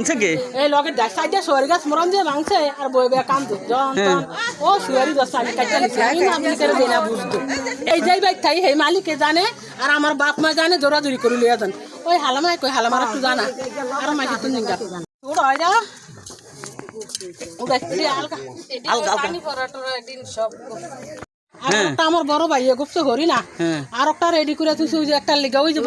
ভাঙছে কে এই লগে সাইডে সুয়ারি গাছ মরণ দিয়ে ভাঙছে আর বই বই কান্দে জন ও সুয়ারি গাছ আমি কাটতে নিছি আমি না আপনি করে দেনা বুঝতো এই যাই ভাই তাই এই মালিকে জানে আর আমার বাপ মা জানে জোরাজুরি করে লিয়া যান ওই হালামাই কই হালামার একটু জানা আর মাঝে তিন দিন গা ওড় হয় যা ও দেখছি আলকা আলকা পানি পরাটোর একদিন সব আর একটা আমার বড় ভাই গোপছে হরি না আর একটা রেডি করে তুই ওই যে একটা লাগা ওই যে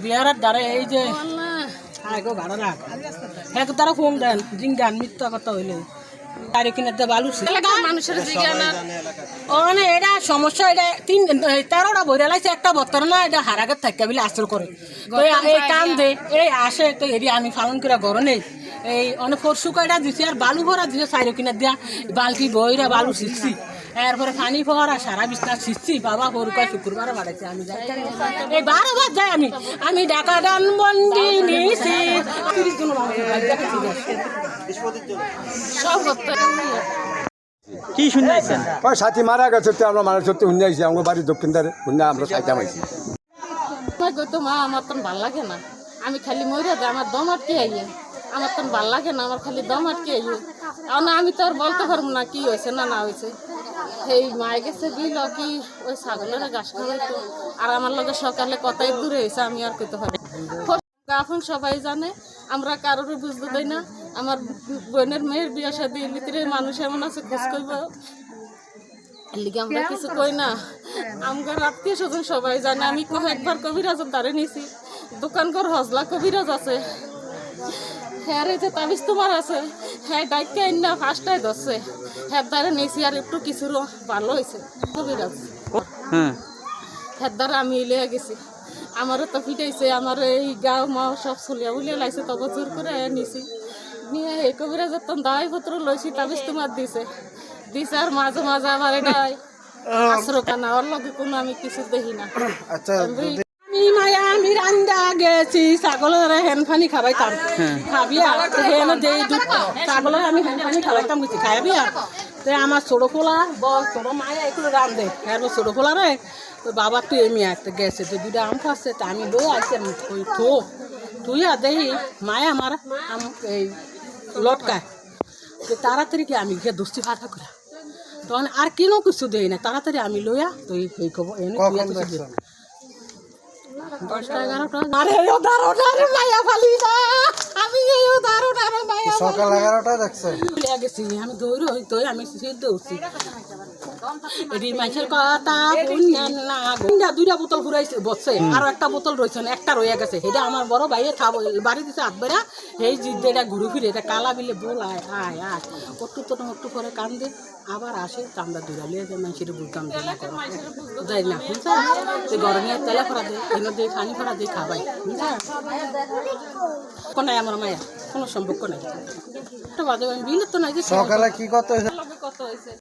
বিয়ারার দ্বারা এই যে ভাড়া রাখ এক দ্বারা ফোন দেন জিং দেন মিথ্যা কথা হইলে তারি কিনে বালু মানুষের এটা সমস্যা এটা 13টা বইরা লাগছে একটা বত্তর না এটা হারাগত থাকে বলে আশ্র করে এই কান দে এই আসে তো এরি আমি পালন করে ঘর নেই এই অনেক ফরসু কয়টা দিছি আর বালু ভরা দিছে চারি কিনা দিয়া বালতি বইরা বালু শিখছি এরপরে পানি ভরা সারা বিছনা শিখছি বাবা পরুকায় শুক্রবার বাড়াইছে আমি যাই এই 12 বার যাই আমি ঢাকা ডান বন্দি নিছি সব কি শুনছেন সাথী মারা গেছে আমরা মানুষ সত্যি শুনে আইছি আমার বাড়ির দক্ষিণ ধারে শুনে আমরা সাইতাম আইছি তো মা আমার তো ভাল লাগে না আমি খালি মরে যাই আমার দম আটকে আইয়ে আমার তো ভাল লাগে না আমার খালি দম আটকে আইয়ে না আমি তো আর বলতে পারবো না কি হয়েছে না না হয়েছে এই মায়ে গেছে দিল কি ওই ছাগলের ঘাস খাওয়াইতো আর আমার লগে সকালে কথাই দূরে হয়েছে আমি আর কইতে পারি এখন সবাই জানে আমরা কারোর বুঝতে দেই না আমার বোনের মেয়ের বিয়ে শাদীর ভিতরে মানুষ এমন আছে খোঁজ করব লিগে আমরা কিছু কই না আমার আত্মীয় স্বজন সবাই জানে আমি একবার কবিরাজের দ্বারে নিছি দোকান ঘর হজলা কবিরাজ আছে হ্যাঁ রে যে তাবিজ তোমার আছে হ্যাঁ ডাইকে না ফার্স্টাই ধরছে হ্যাঁ দ্বারে নিয়েছি আর একটু কিছুর ভালো হয়েছে কবিরাজ হ্যাঁ দ্বারা আমি লিয়ে গেছি আমারও তো ফিটাইছে আমার এই গাও মাও সব চলিয়া উলিয়া লাইছে তবে জোর করে নিছি নিয়ে এই কবিরাজের তো দায় পত্র লইছি তাবিজ তোমার দিছে আর মাঝে মাঝে আমার এটাই আশ্রয় কানা ওর লগে কোনো আমি কিছু দেখি না আমি রান্দা গেছি ছাগলের হেন ফানি খাবাইতাম খাবিয়া হেন দেই দুধ ছাগলের আমি হেন ফানি খাবাইতাম গেছি খাইবিয়া তো আমার ছোট ফোলা ছোট মায়া একটু রান্ধে হ্যাঁ ছোট ফোলা রে তো বাবা তুই এমনি একটা গেছে তো দুটা আম খাচ্ছে তা আমি বই আসছি ওই তুই আর দেখি মায়া আমার এই লটকায় তো তাড়াতাড়ি কি আমি গিয়ে দোস্তি ফাঁকা করে তখন আর কিনো কিছু দেই না তাড়াতাড়ি আমি লইয়া তো এই খবর এনে 10টা 11টা আরে ওদারোটারে মায়া ফালি না আমি এই ওদারোটারে মায়া সকাল 11টা দেখছে গেছি আমি দৌড় হই তো আমি সিদ্ধ হচ্ছি এডি মাছের কথা বুঝেন না গুন্ডা দুইটা বোতল ফুরাইছে বসছে আর একটা বোতল রইছে একটা রইয়া গেছে এটা আমার বড় ভাইয়ে খাবো বাড়ি দিছে আটবেরা এই জিদ্দেটা ঘুরে ফিরে এটা কালা বিলে বল আয় আয় আয় একটু করে কান দে আবার আসে আমরা দূরালিয়ে যে মানুষের বুঝতাম যাই না বুঝছেন গরমে তেলে ফরা দেয় এনে দিয়ে পানি ফরা দিয়ে খাবাই বুঝছেন কোনায় আমার মায়া কোনো সম্পর্ক নাই একটা বাজে বিলের তো নাই যে সকালে কি কত হয়েছে